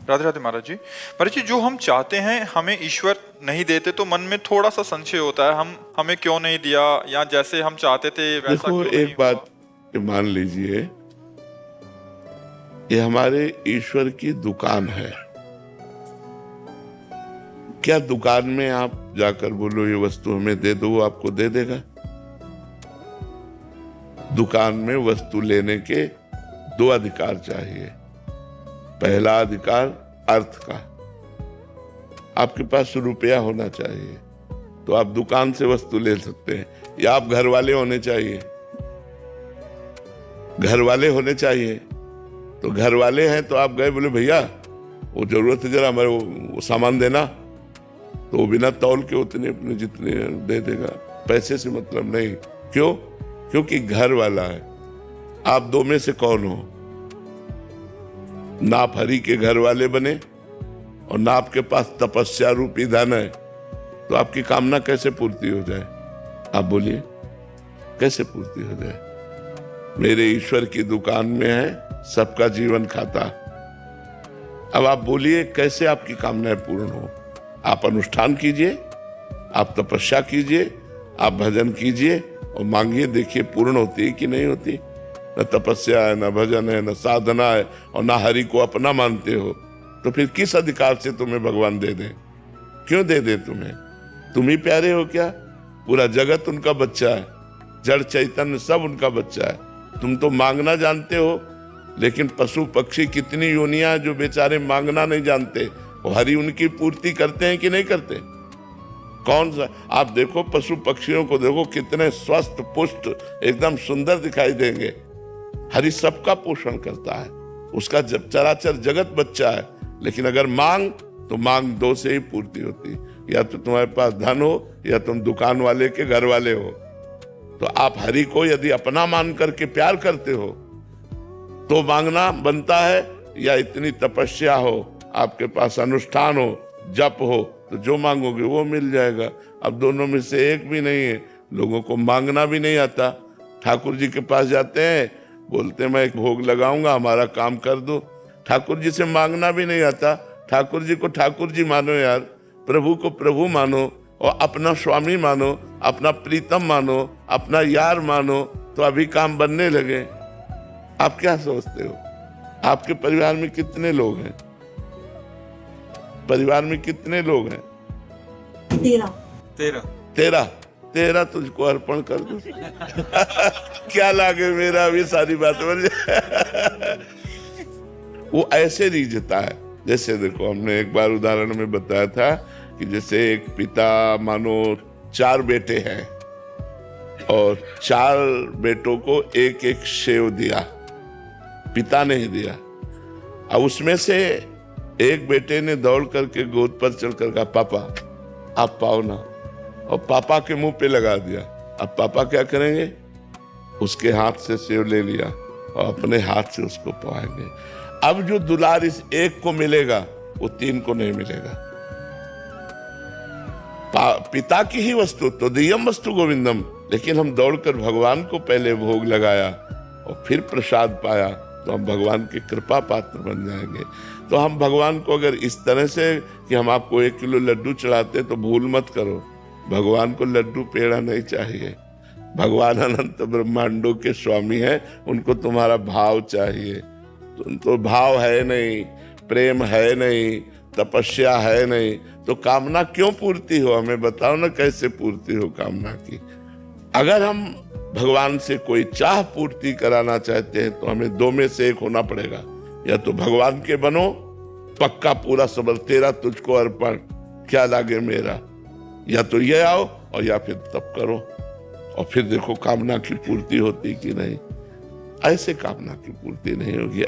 राधे राधे महाराज जी। महाराज जी, जो हम चाहते हैं हमें ईश्वर नहीं देते तो मन में थोड़ा सा संशय होता है, हमें क्यों नहीं दिया, या जैसे हम चाहते थे वैसा देखो, क्यों नहीं एक बात मान लीजिए, ये हमारे ईश्वर की दुकान है। क्या दुकान में आप जाकर बोलो ये वस्तु हमें दे दो, वो आपको दे देगा? दुकान में वस्तु लेने के दो अधिकार चाहिए। पहला अधिकार अर्थ का, आपके पास रुपया होना चाहिए तो आप दुकान से वस्तु ले सकते हैं, या आप घर वाले होने चाहिए। घर वाले होने चाहिए तो घर वाले हैं तो आप गए, बोले भैया वो जरूरत है, जरा हमारे वो सामान देना, तो वो बिना तौल के उतने अपने जितने दे देगा, पैसे से मतलब नहीं। क्यों? क्योंकि घर वाला है। आप दो में से कौन हो? ना आप हरि के घर वाले बने और ना आपके पास तपस्या रूपी धन है, तो आपकी कामना कैसे पूर्ति हो जाए? आप बोलिए, कैसे पूर्ति हो जाए? मेरे ईश्वर की दुकान में है सबका जीवन खाता। अब आप बोलिए कैसे आपकी कामनाएं पूर्ण हो? आप अनुष्ठान कीजिए, आप तपस्या कीजिए, आप भजन कीजिए और मांगिए, देखिए पूर्ण होती है कि नहीं होती। न तपस्या है, न भजन है, न साधना है, और न हरि को अपना मानते हो, तो फिर किस अधिकार से तुम्हें भगवान दे दे? क्यों दे दे तुम्हें? तुम ही प्यारे हो क्या? पूरा जगत उनका बच्चा है, जड़ चैतन्य सब उनका बच्चा है। तुम तो मांगना जानते हो, लेकिन पशु पक्षी कितनी योनियां जो बेचारे मांगना नहीं जानते, वो हरि उनकी पूर्ति करते हैं कि नहीं करते? कौन सा आप देखो, पशु पक्षियों को देखो, कितने स्वस्थ पुष्ट एकदम सुंदर दिखाई देंगे। हरि सबका पोषण करता है, उसका जब चराचर जगत बच्चा है। लेकिन अगर मांग तो मांग दो से ही पूर्ति होती, या तो तुम्हारे पास धन हो या तुम दुकान वाले के घर वाले हो। तो आप हरि को यदि अपना मान करके प्यार करते हो तो मांगना बनता है, या इतनी तपस्या हो, आपके पास अनुष्ठान हो, जप हो, तो जो मांगोगे वो मिल जाएगा। अब दोनों में से एक भी नहीं है। लोगों को मांगना भी नहीं आता। ठाकुर जी के पास जाते हैं, बोलते हैं मैं एक भोग लगाऊंगा, हमारा काम कर दो। ठाकुर जी से मांगना भी नहीं आता। ठाकुर जी को ठाकुर जी मानो यार, प्रभु को प्रभु मानो, और अपना स्वामी मानो, अपना प्रीतम मानो, अपना यार मानो, तो अभी काम बनने लगे। आप क्या सोचते हो? आपके परिवार में कितने लोग हैं? परिवार में कितने लोग हैं? 13 तुझको अर्पण कर दो। क्या लागे मेरा, भी सारी बात बन जाए। वो ऐसे रीझता है। जैसे देखो, हमने एक बार उदाहरण में बताया था कि जैसे एक पिता मानो 4 बेटे हैं और 4 बेटों को एक एक सेव दिया, पिता ने ही दिया। अब उसमें से एक बेटे ने दौड़ करके गोद पर चढ़कर कहा, पापा आप पाओ ना, और पापा के मुंह पे लगा दिया। अब पापा क्या करेंगे? उसके हाथ से सेव ले लिया और अपने हाथ से उसको पाएंगे। अब जो दुलार इस एक को मिलेगा वो 3 को नहीं मिलेगा। पिता की ही वस्तु तो दियम वस्तु गोविंदम, लेकिन हम दौड़कर भगवान को पहले भोग लगाया और फिर प्रसाद पाया, तो हम भगवान के कृपा पात्र बन जाएंगे। तो हम भगवान को अगर इस तरह से कि हम आपको 1 किलो लड्डू चढ़ाते, तो भूल मत करो, भगवान को लड्डू पेड़ा नहीं चाहिए। भगवान अनंत ब्रह्मांडों के स्वामी हैं, उनको तुम्हारा भाव चाहिए। तो भाव है नहीं, प्रेम है नहीं, तपस्या है नहीं, तो कामना क्यों पूर्ति हो? हमें बताओ ना, कैसे पूर्ति हो कामना की? अगर हम भगवान से कोई चाह पूर्ति कराना चाहते हैं तो हमें 2 में से 1 होना पड़ेगा। या तो भगवान के बनो, पक्का पूरा सबल, तेरा तुझको अर्पण, क्या लागे मेरा, या तो ये आओ, और या फिर तप करो, और फिर देखो कामना की पूर्ति होती कि नहीं। ऐसे कामना की पूर्ति नहीं होगी।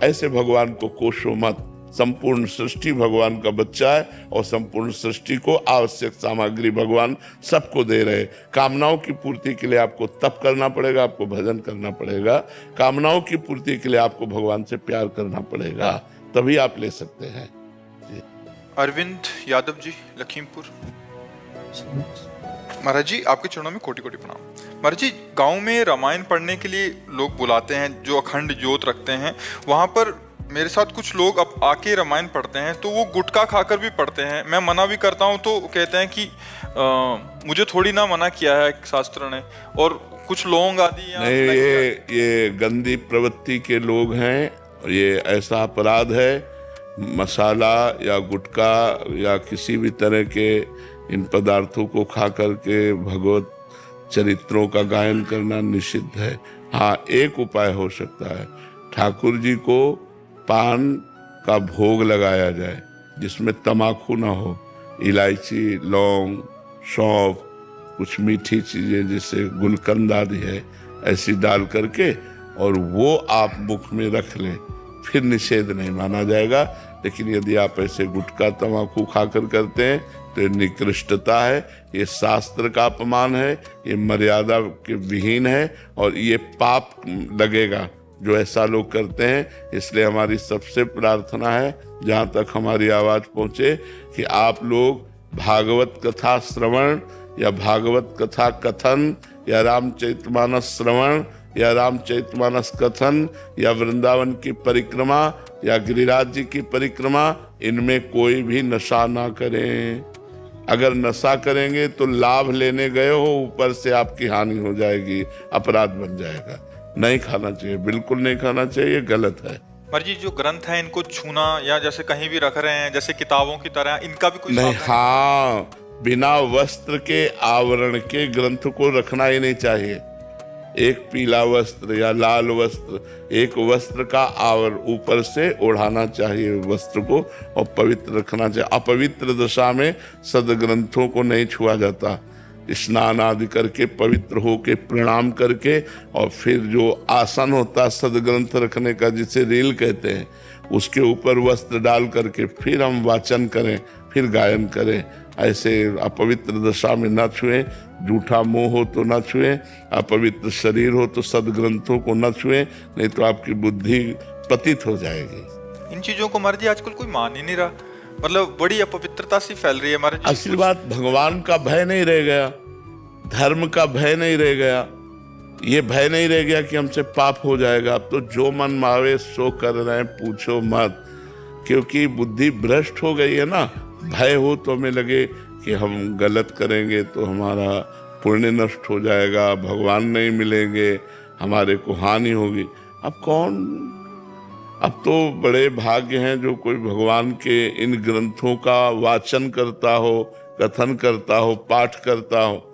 ऐसे भगवान को कोसो मत। संपूर्ण सृष्टि भगवान का बच्चा है, और संपूर्ण सृष्टि को आवश्यक सामग्री भगवान सबको दे रहे। कामनाओं की पूर्ति के लिए आपको तप करना पड़ेगा, आपको भजन करना पड़ेगा। कामनाओं की पूर्ति के लिए आपको भगवान से प्यार करना पड़ेगा, तभी आप ले सकते हैं। अरविंद यादव जी, लखीमपुर। महाराज जी, आपके चरणों में कोटि कोटि प्रणाम। महाराज जी, गांव में रामायण पढ़ने के लिए लोग बुलाते हैं, जो अखंड ज्योत रखते हैं, वहां पर मेरे साथ कुछ लोग अब आके रामायण पढ़ते हैं तो वो गुटखा खाकर भी पढ़ते हैं। मैं मना भी करता हूँ तो कहते हैं कि मुझे थोड़ी ना मना किया है शास्त्र ने, और कुछ लौंग आदि या नहीं, ये गंदी प्रवृत्ति के लोग हैं। ये ऐसा अपराध है, मसाला या गुटखा या किसी भी तरह के इन पदार्थों को खा करके भगवत चरित्रों का गायन करना निषिद्ध है। हाँ, एक उपाय हो सकता है, ठाकुर जी को पान का भोग लगाया जाए जिसमें तमाकू ना हो, इलायची, लौंग, सौंफ, कुछ मीठी चीजें जैसे गुलकंद आदि है, ऐसी डाल करके और वो आप मुख में रख लें, फिर निषेध नहीं माना जाएगा। लेकिन यदि आप ऐसे गुटखा तमाकू खाकर करते हैं तो ये निकृष्टता है, ये शास्त्र का अपमान है, ये मर्यादा के विहीन है और ये पाप लगेगा जो ऐसा लोग करते हैं। इसलिए हमारी सबसे प्रार्थना है, जहाँ तक हमारी आवाज़ पहुँचे, कि आप लोग भागवत कथा श्रवण या भागवत कथा कथन या रामचरितमानस श्रवण या रामचरितमानस कथन या वृंदावन की परिक्रमा या गिरिराज जी की परिक्रमा, इनमें कोई भी नशा ना करें। अगर नशा करेंगे तो लाभ लेने गए हो, ऊपर से आपकी हानि हो जाएगी, अपराध बन जाएगा। नहीं खाना चाहिए, बिल्कुल नहीं खाना चाहिए, गलत है। पर जी जो ग्रंथ है इनको छूना या जैसे कहीं भी रख रहे हैं जैसे किताबों की तरह, इनका भी कोई नहीं। हाँ, बिना वस्त्र के आवरण के ग्रंथ को रखना ही नहीं चाहिए। एक पीला वस्त्र या लाल वस्त्र, एक वस्त्र का आवरण ऊपर से ओढ़ाना चाहिए वस्त्र को और पवित्र रखना चाहिए। अपवित्र दशा में सदग्रंथों को नहीं छुआ जाता। स्नान आदि करके पवित्र होके प्रणाम करके और फिर जो आसन होता है सदग्रंथ रखने का, जिसे रील कहते हैं, उसके ऊपर वस्त्र डाल करके फिर हम वाचन करें, फिर गायन करें। ऐसे अपवित्र दशा में न छुएं। झूठा मोह हो तो न छुएं, अपवित्र शरीर हो तो सदग्रंथों को न छुएं, नहीं तो आपकी बुद्धि पतित हो जाएगी। इन चीजों को मर्जी आजकल कोई मान ही नहीं रहा, मतलब बड़ी अपवित्रता सी फैल रही है हमारे। असली बात, भगवान का भय नहीं रह गया, धर्म का भय नहीं रह गया, ये भय नहीं रह गया कि हमसे पाप हो जाएगा। अब तो जो मन मावे सो कर रहे हैं, पूछो मत, क्योंकि बुद्धि भ्रष्ट हो गई है ना। भय हो तो हमें लगे कि हम गलत करेंगे तो हमारा पुण्य नष्ट हो जाएगा, भगवान नहीं मिलेंगे, हमारे को हानि होगी। अब तो बड़े भाग्य हैं जो कोई भगवान के इन ग्रंथों का वाचन करता हो, कथन करता हो, पाठ करता हो।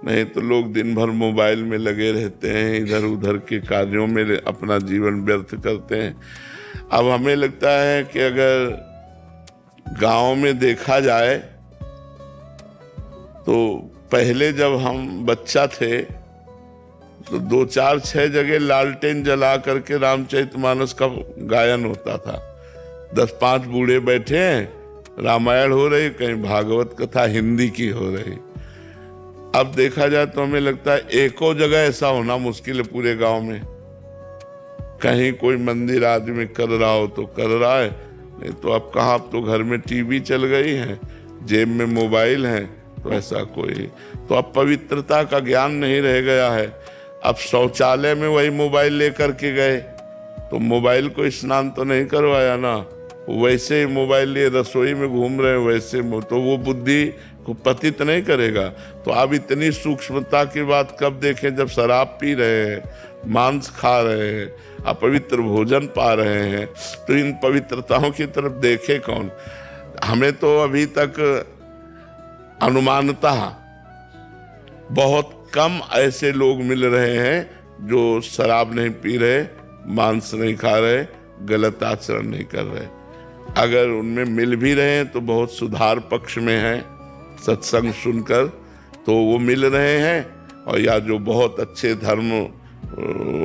नहीं तो लोग दिन भर मोबाइल में लगे रहते हैं, इधर उधर के कार्यों में अपना जीवन व्यर्थ करते हैं। अब हमें लगता है कि अगर गांव में देखा जाए तो पहले जब हम बच्चा थे तो 2, 4, 6 जगह लालटेन जला करके रामचरितमानस का गायन होता था। 10-5 बूढ़े बैठे हैं, रामायण हो रही, कहीं भागवत कथा हिंदी की हो रही। अब देखा जाए तो हमें लगता है एको जगह ऐसा होना मुश्किल है पूरे गांव में। कहीं कोई मंदिर आदमी कर रहा हो तो कर रहा है, नहीं तो अब कहाँ, अब तो घर में टीवी चल गई है, जेब में मोबाइल है, तो ऐसा कोई, तो अब पवित्रता का ज्ञान नहीं रह गया है। अब शौचालय में वही मोबाइल लेकर के गए तो मोबाइल को स्नान तो नहीं करवाया ना, वैसे ही मोबाइल लिए रसोई में घूम रहे हैं, वैसे तो वो बुद्धि को पतित नहीं करेगा। तो आप इतनी सूक्ष्मता की बात कब देखें, जब शराब पी रहे हैं, मांस खा रहे हैं, अपवित्र भोजन पा रहे हैं, तो इन पवित्रताओं की तरफ देखे कौन। हमें तो अभी तक अनुमानतः बहुत कम ऐसे लोग मिल रहे हैं जो शराब नहीं पी रहे, मांस नहीं खा रहे, गलत आचरण नहीं कर रहे। अगर उनमें मिल भी रहे हैं तो बहुत सुधार पक्ष में हैं, सत्संग सुनकर तो वो मिल रहे हैं, और या जो बहुत अच्छे धर्म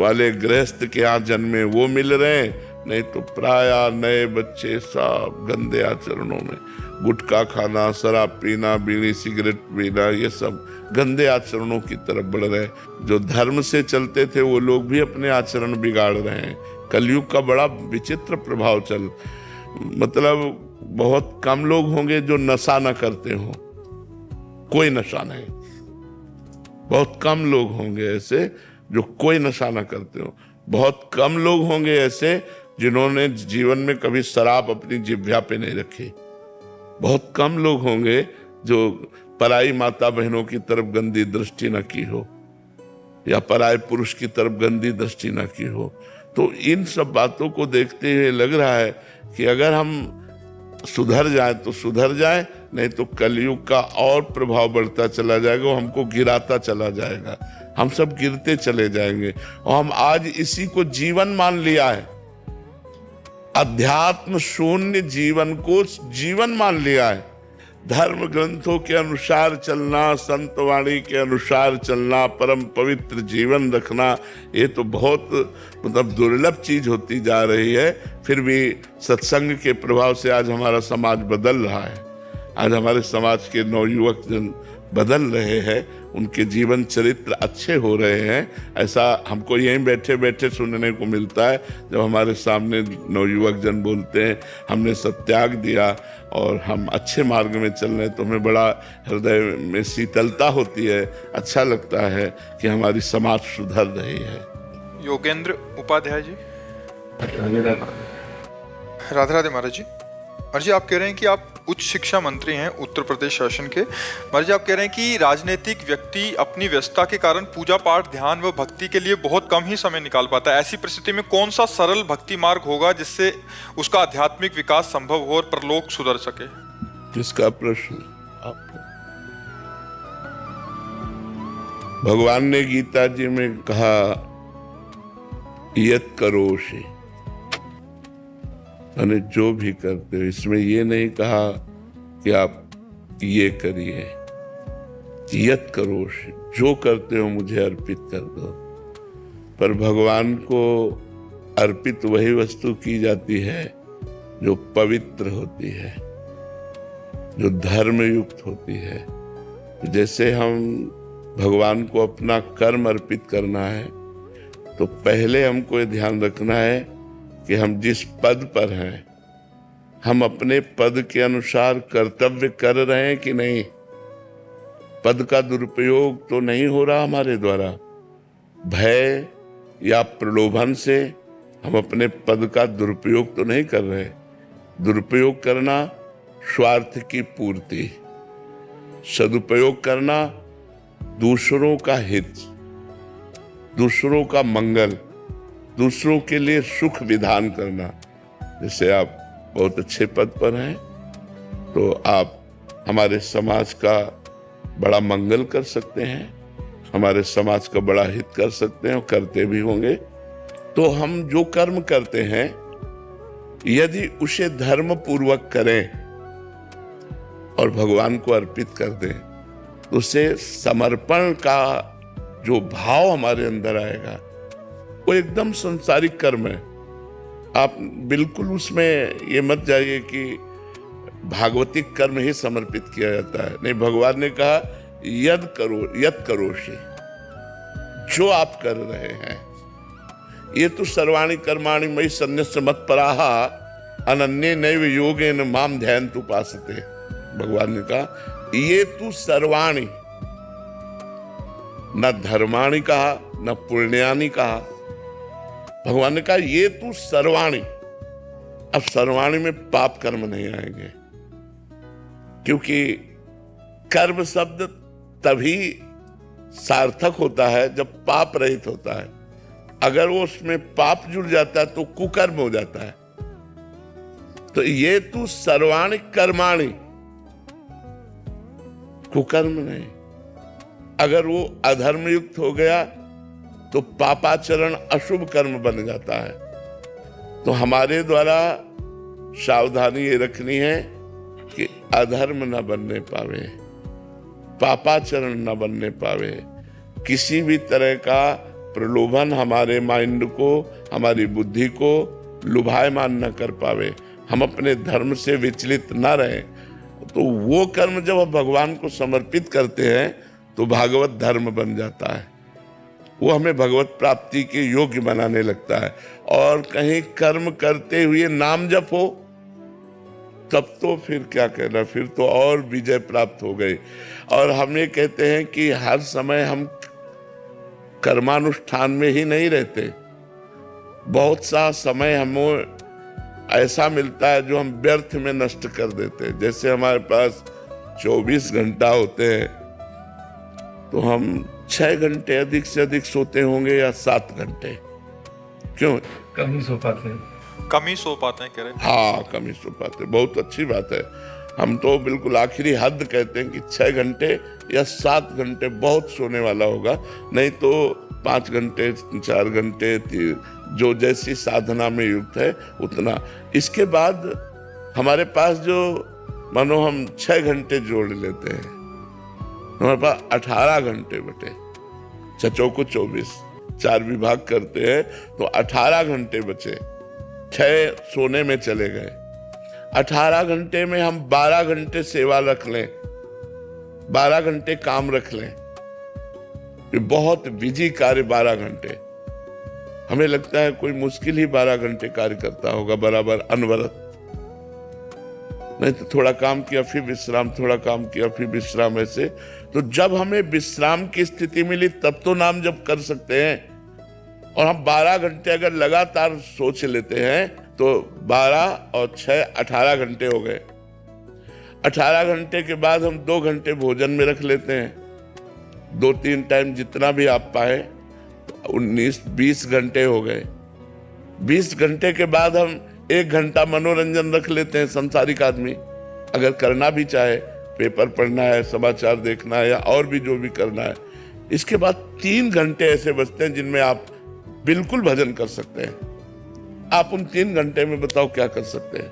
वाले गृहस्थ के यहाँ जन्मे वो मिल रहे हैं, नहीं तो प्राय नए बच्चे सब गंदे आचरणों में, गुटखा खाना, शराब पीना, बीड़ी सिगरेट पीना, ये सब गंदे आचरणों की तरफ बढ़ रहे हैं। जो धर्म से चलते थे वो लोग भी अपने आचरण बिगाड़ रहे हैं। कलयुग का बड़ा विचित्र प्रभाव मतलब बहुत कम लोग होंगे जो नशा न करते हो, कोई नशा नहीं। बहुत कम लोग होंगे ऐसे जो कोई नशा न करते हो, बहुत कम लोग होंगे ऐसे जिन्होंने जीवन में कभी शराब अपनी जिह्वा पे नहीं रखी। बहुत कम लोग होंगे जो पराई माता बहनों की तरफ गंदी दृष्टि न की हो या पराये पुरुष की तरफ गंदी दृष्टि न की हो। तो इन सब बातों को देखते हुए लग रहा है कि अगर हम सुधर जाए तो सुधर जाए, नहीं तो कलयुग का और प्रभाव बढ़ता चला जाएगा, वो हमको गिराता चला जाएगा, हम सब गिरते चले जाएंगे। और हम आज इसी को जीवन मान लिया है, अध्यात्म शून्य जीवन को जीवन मान लिया है। धर्म ग्रंथों के अनुसार चलना, संत वाणी के अनुसार चलना, परम पवित्र जीवन रखना, ये तो बहुत मतलब दुर्लभ चीज होती जा रही है। फिर भी सत्संग के प्रभाव से आज हमारा समाज बदल रहा है। आज हमारे समाज के नवयुवक जन बदल रहे हैं, उनके जीवन चरित्र अच्छे हो रहे हैं। ऐसा हमको यहीं बैठे बैठे सुनने को मिलता है जब हमारे सामने नवयुवक जन बोलते हैं हमने सब त्याग दिया और हम अच्छे मार्ग में चल रहे हैं, तो हमें बड़ा हृदय में शीतलता होती है, अच्छा लगता है कि हमारी समाज सुधर रही है। योगेंद्र उपाध्याय जी। राधे राधे महाराज जी। महाराज जी, आप कह रहे हैं कि आप उच्च शिक्षा मंत्री हैं उत्तर प्रदेश शासन के। महाराज जी, आप कह रहे हैं कि राजनीतिक व्यक्ति अपनी व्यस्तता के कारण पूजा पाठ, ध्यान व भक्ति के लिए बहुत कम ही समय निकाल पाता है। ऐसी परिस्थिति में कौन सा सरल भक्ति मार्ग होगा जिससे उसका आध्यात्मिक विकास संभव हो और परलोक सुधर सके? किसका प्रश्न? भगवान ने गीता जी में कहा यत करोषि, यानी जो भी करते हो। इसमें ये नहीं कहा कि आप ये करिए, यत करोषि, जो करते हो मुझे अर्पित कर दो। पर भगवान को अर्पित वही वस्तु की जाती है जो पवित्र होती है, जो धर्म युक्त होती है। जैसे हम भगवान को अपना कर्म अर्पित करना है, तो पहले हमको ये ध्यान रखना है कि हम जिस पद पर हैं, हम अपने पद के अनुसार कर्तव्य कर रहे हैं कि नहीं। पद का दुरुपयोग तो नहीं हो रहा हमारे द्वारा। भय या प्रलोभन से हम अपने पद का दुरुपयोग तो नहीं कर रहे। दुरुपयोग करना स्वार्थ की पूर्ति, सदुपयोग करना दूसरों का हित, दूसरों का मंगल, दूसरों के लिए सुख विधान करना। जैसे आप बहुत अच्छे पद पर हैं, तो आप हमारे समाज का बड़ा मंगल कर सकते हैं, हमारे समाज का बड़ा हित कर सकते हैं और करते भी होंगे। तो हम जो कर्म करते हैं, यदि उसे धर्म पूर्वक करें और भगवान को अर्पित कर दें, तो उसे समर्पण का जो भाव हमारे अंदर आएगा वो एकदम संसारिक कर्म है। आप बिल्कुल उसमें ये मत जाइए कि भागवतिक कर्म ही समर्पित किया जाता है। नहीं, भगवान ने कहा यद करोषि, जो आप कर रहे हैं। ये तो सर्वाणि कर्माणि मयि सन्न्यस्य मत्पराः अनन्ये नैव योगेन माम ध्यायन्तु उपासते। भगवान ने कहा ये तू सर्वाणि, न धर्माणि कहा न पुण्यानि कहा। भगवान ने कहा ये तू सर्वाणि। अब सर्वाणि में पाप कर्म नहीं आएंगे, क्योंकि कर्म शब्द तभी सार्थक होता है जब पाप रहित होता है। अगर वो उसमें पाप जुड़ जाता है तो कुकर्म हो जाता है। तो ये तू सर्वाणि कर्माणि, कुकर्म नहीं। अगर वो अधर्म युक्त हो गया तो पापाचरण अशुभ कर्म बन जाता है। तो हमारे द्वारा सावधानी ये रखनी है कि अधर्म न बनने पावे, पापाचरण न बनने पावे, किसी भी तरह का प्रलोभन हमारे माइंड को, हमारी बुद्धि को लुभायमान न कर पावे, हम अपने धर्म से विचलित न रहें। तो वो कर्म जब हम भगवान को समर्पित करते हैं तो भागवत धर्म बन जाता है, वो हमें भगवत प्राप्ति के योग्य बनाने लगता है। और कहीं कर्म करते हुए नाम जप हो, तब तो फिर क्या कहना, फिर तो और विजय प्राप्त हो गई। और हम ये कहते हैं कि हर समय हम कर्मानुष्ठान में ही नहीं रहते, बहुत सा समय हमें ऐसा मिलता है जो हम व्यर्थ में नष्ट कर देते हैं। जैसे हमारे पास 24 घंटा होते हैं तो हम 6 घंटे अधिक से अधिक सोते होंगे या 7 घंटे, क्यों? कम ही सो पाते हैं। कम ही सो पाते हैं कह रहे हैं। हाँ, कम ही सो पाते, बहुत अच्छी बात है। हम तो बिल्कुल आखिरी हद कहते हैं कि 6 घंटे या 7 घंटे बहुत सोने वाला होगा, नहीं तो 5 घंटे 4 घंटे जो जैसी साधना में युक्त है उतना। इसके बाद हमारे पास जो मानो हम 6 घंटे जोड़ लेते हैं, हमारे पास 18 घंटे बटे, 6 को 24, 4 विभाग करते हैं तो 18 घंटे बचे। 6 सोने में चले गए, 18 घंटे में हम 12 घंटे सेवा रख लें, 12 घंटे काम रख लें। ये बहुत बिजी कार्य 12 घंटे, हमें लगता है कोई मुश्किल ही 12 घंटे कार्य करता होगा बराबर अनवरत। नहीं तो थोड़ा काम किया फिर विश्राम, थोड़ा काम किया फिर विश्राम, ऐसे। तो जब हमें विश्राम की स्थिति मिली तब तो नाम जप कर सकते हैं। और हम 12 घंटे अगर लगातार सोच लेते हैं तो 12 और 6 18 घंटे हो गए। 18 घंटे के बाद हम 2 घंटे भोजन में रख लेते हैं, 2-3 टाइम जितना भी आप पाए, 19-20 घंटे हो गए। 20 घंटे के बाद हम 1 घंटा मनोरंजन रख लेते हैं। संसारिक आदमी अगर करना भी चाहे, पेपर पढ़ना है, समाचार देखना है या और भी जो भी करना है। इसके बाद 3 घंटे ऐसे बचते हैं जिनमें आप बिल्कुल भजन कर सकते हैं। आप उन 3 घंटे में बताओ क्या कर सकते हैं?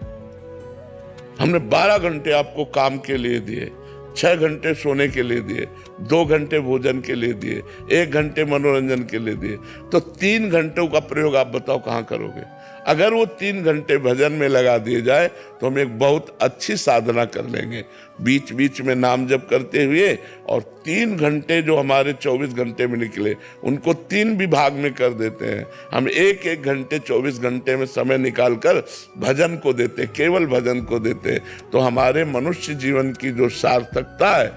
हमने 12 घंटे आपको काम के लिए दिए, 6 घंटे सोने के लिए दिए, 2 घंटे भोजन के लिए दिए, 1 घंटे मनोरंजन के लिए दिए, तो 3 घंटों का प्रयोग आप बताओ कहाँ करोगे? अगर वो 3 घंटे भजन में लगा दिए जाए तो हम एक बहुत अच्छी साधना कर लेंगे, बीच बीच में नाम जप करते हुए। और 3 घंटे जो हमारे 24 घंटे में निकले उनको 3 विभाग में कर देते हैं। हम 1-1 घंटे 24 घंटे में समय निकालकर भजन को देते, केवल भजन को देते, तो हमारे मनुष्य जीवन की जो सार्थकता है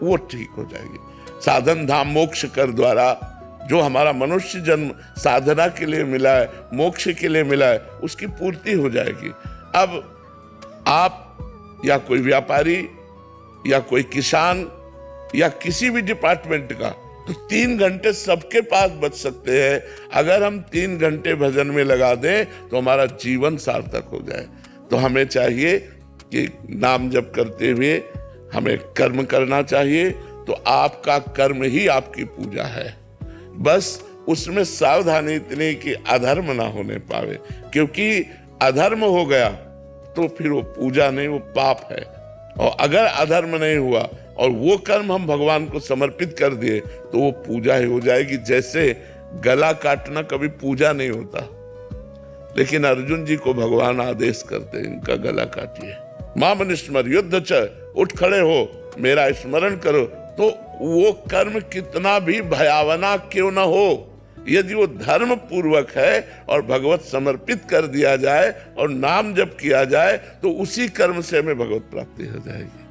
वो ठीक हो जाएगी। साधन धाम मोक्ष कर द्वारा जो हमारा मनुष्य जन्म साधना के लिए मिला है, मोक्ष के लिए मिला है, उसकी पूर्ति हो जाएगी। अब आप या कोई व्यापारी या कोई किसान या किसी भी डिपार्टमेंट का, तो 3 घंटे सबके पास बच सकते हैं। अगर हम 3 घंटे भजन में लगा दें तो हमारा जीवन सार्थक हो जाए। तो हमें चाहिए कि नाम जप करते हुए हमें कर्म करना चाहिए। तो आपका कर्म ही आपकी पूजा है। बस उसमें सावधानी इतनी कि अधर्म ना होने पावे, क्योंकि अधर्म हो गया तो फिर वो पूजा नहीं, वो पाप है। और अगर अधर्म नहीं हुआ और वो कर्म हम भगवान को समर्पित कर दिए तो वो पूजा ही हो जाएगी। जैसे गला काटना कभी पूजा नहीं होता, लेकिन अर्जुन जी को भगवान आदेश करते इनका गला काटिए। माम स्मर युद्ध च, उठ खड़े हो, मेरा स्मरण करो। तो वो कर्म कितना भी भयावना क्यों ना हो, यदि वो धर्म पूर्वक है और भगवत समर्पित कर दिया जाए और नाम जप किया जाए तो उसी कर्म से हमें भगवत प्राप्ति हो जाएगी।